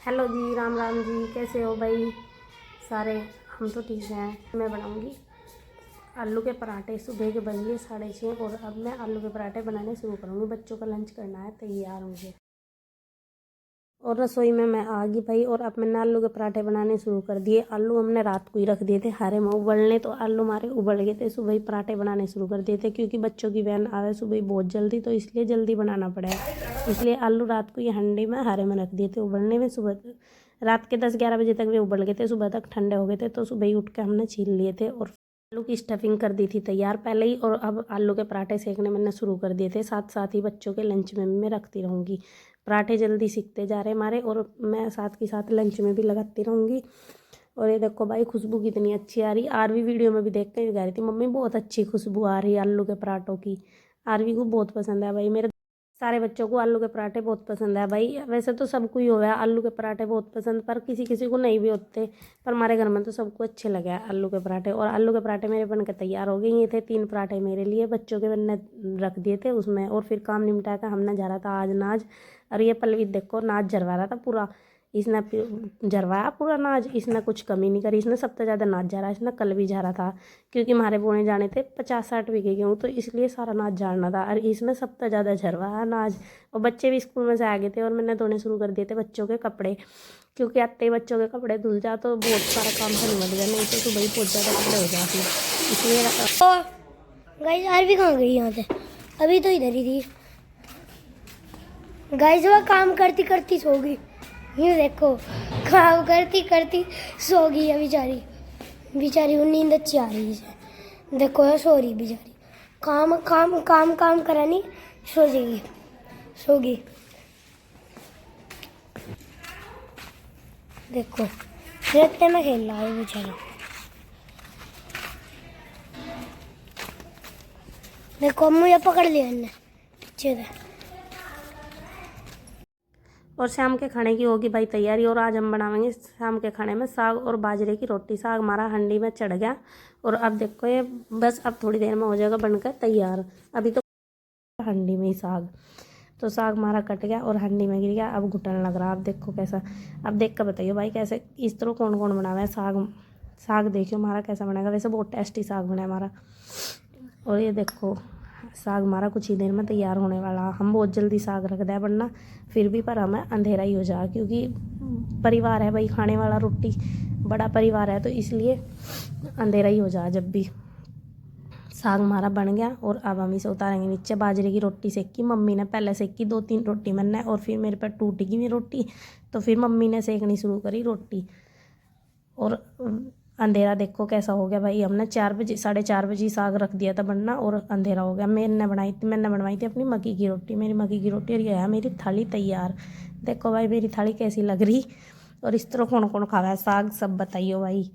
Hello जी, राम राम जी, कैसे हो भाई सारे। हम तो ठीक हैं। मैं बनाऊंगी आलू के पराठे। सुबह के बज गए 6:30 और अब मैं आलू के पराठे बनाने शुरू करूँगी। बच्चों का लंच करना है तैयार मुझे। और रसोई में मैं आ गई भाई। और अब मैंने आलू के पराठे बनाने शुरू कर दिए। आलू हमने रात को ही रख दिए थे हारे में उबलने, तो आलू हमारे उबल गए थे। सुबह ही पराठे बनाने शुरू कर दिए थे क्योंकि बच्चों की वैन आवे सुबह ही बहुत जल्दी, तो इसलिए जल्दी बनाना पड़ेगा। इसलिए आलू रात को ही हंडी में हारे में रख दिए थे उबलने में। सुबह रात के 10-11 बजे तक वे उबल गए थे। सुबह तक ठंडे हो गए थे, तो सुबह ही उठ के हमने छील लिए थे और आलू की स्टफिंग कर दी थी तैयार पहले ही। और अब आलू के पराठे सेकने मैंने शुरू कर दिए थे। साथ साथ ही बच्चों के लंच में भी मैं रखती रहूँगी। पराठे जल्दी सीखते जा रहे हमारे, और मैं साथ के साथ लंच में भी लगाती रहूँगी। और ये देखो भाई, खुशबू कितनी अच्छी आ रही। आरवी वीडियो में भी देख के कह रही थी, मम्मी बहुत अच्छी खुशबू आ रही है आलू के पराठों की। आरवी को बहुत पसंद है भाई। मेरे सारे बच्चों को आलू के पराठे बहुत पसंद है भाई। वैसे तो सबको ही हो गया आलू के पराठे बहुत पसंद, पर किसी किसी को नहीं भी होते। पर हमारे घर में तो सबको अच्छे लगे आलू के पराठे। और आलू के पराठे मेरे बनकर तैयार हो गए। ये थे 3 पराठे मेरे लिए, बच्चों के बनने रख दिए थे उसमें। और फिर काम निपटा कर हमने जा रहा था आज नाज। और ये पलवित देखो नाच झरवा रहा था पूरा। इसने झरवाया पूरा नाच। इसने कुछ कमी नहीं करी। इसने सबसे ज़्यादा नाच जा रहा है। इसने कल भी जा रहा था क्योंकि हमारे बोने जाने थे 50-60 बीघे गेहूँ, तो इसलिए सारा नाच झाड़ना था। और इसने सबसे ज़्यादा झरवाया नाच। और बच्चे भी स्कूल में से आ गए थे और मैंने धोने शुरू कर दिए थे बच्चों के कपड़े, क्योंकि आते ही बच्चों के कपड़े धुल जा तो बहुत सारा काम तो निमट गया, नहीं तो सुबह ही बहुत ज़्यादा कपड़े हो जाते। इसलिए गाइस यार भी कहाँ गई यहाँ से? अभी तो इधर ही थी। गाइस वो काम करती करती सो गई। ये देखो, काम करती करती सो गई है बेचारी। बेचारी को नींद अच्छी आ रही है। देखो ये सो रही बेचारी। काम काम काम काम करा नहीं, सो जाएगी, सो गई। देखो रत्ते में खेल रहा है बेचारा। देखो मुझे पकड़ लिया इन्हें पीछे से। और शाम के खाने की होगी भाई तैयारी। और आज हम बनाएंगे शाम के खाने में साग और बाजरे की रोटी। साग हमारा हंडी में चढ़ गया और अब देखो ये बस अब थोड़ी देर में हो जाएगा बनकर तैयार। अभी तो हंडी में ही साग, तो साग हमारा कट गया और हंडी में गिर गया। अब घुटन लग रहा। अब देखो कैसा, अब देख कर बताइए भाई कैसे इस तरह कौन कौन बनावा है साग। साग देखियो हमारा कैसा बनेगा। वैसे बहुत टेस्टी साग बना है हमारा। और ये देखो साग हमारा कुछ ही देर में तैयार होने वाला। हम बहुत जल्दी साग रख दें वरना फिर भी पर हमें अंधेरा ही हो जाए, क्योंकि परिवार है भाई खाने वाला, रोटी बड़ा परिवार है, तो इसलिए अंधेरा ही हो जाए जब भी। साग हमारा बन गया और अब हम इसे उतारेंगे नीचे। बाजरे की रोटी सेकी मम्मी ने पहले सेकी 2-3 रोटी मैंने, और फिर मेरे पर टूट गई मेरी रोटी, तो फिर मम्मी ने सेकनी शुरू करी रोटी। और अंधेरा देखो कैसा हो गया भाई। हमने 4 बजे 4:30 बजे साग रख दिया था बनना और अंधेरा हो गया। मैंने बनवाई थी अपनी मक्की की रोटी, मेरी मक्की की रोटी। और यह है मेरी थाली तैयार। देखो भाई मेरी थाली कैसी लग रही। और इस तरह कौन कौन खा रहा है साग, सब बताइए भाई।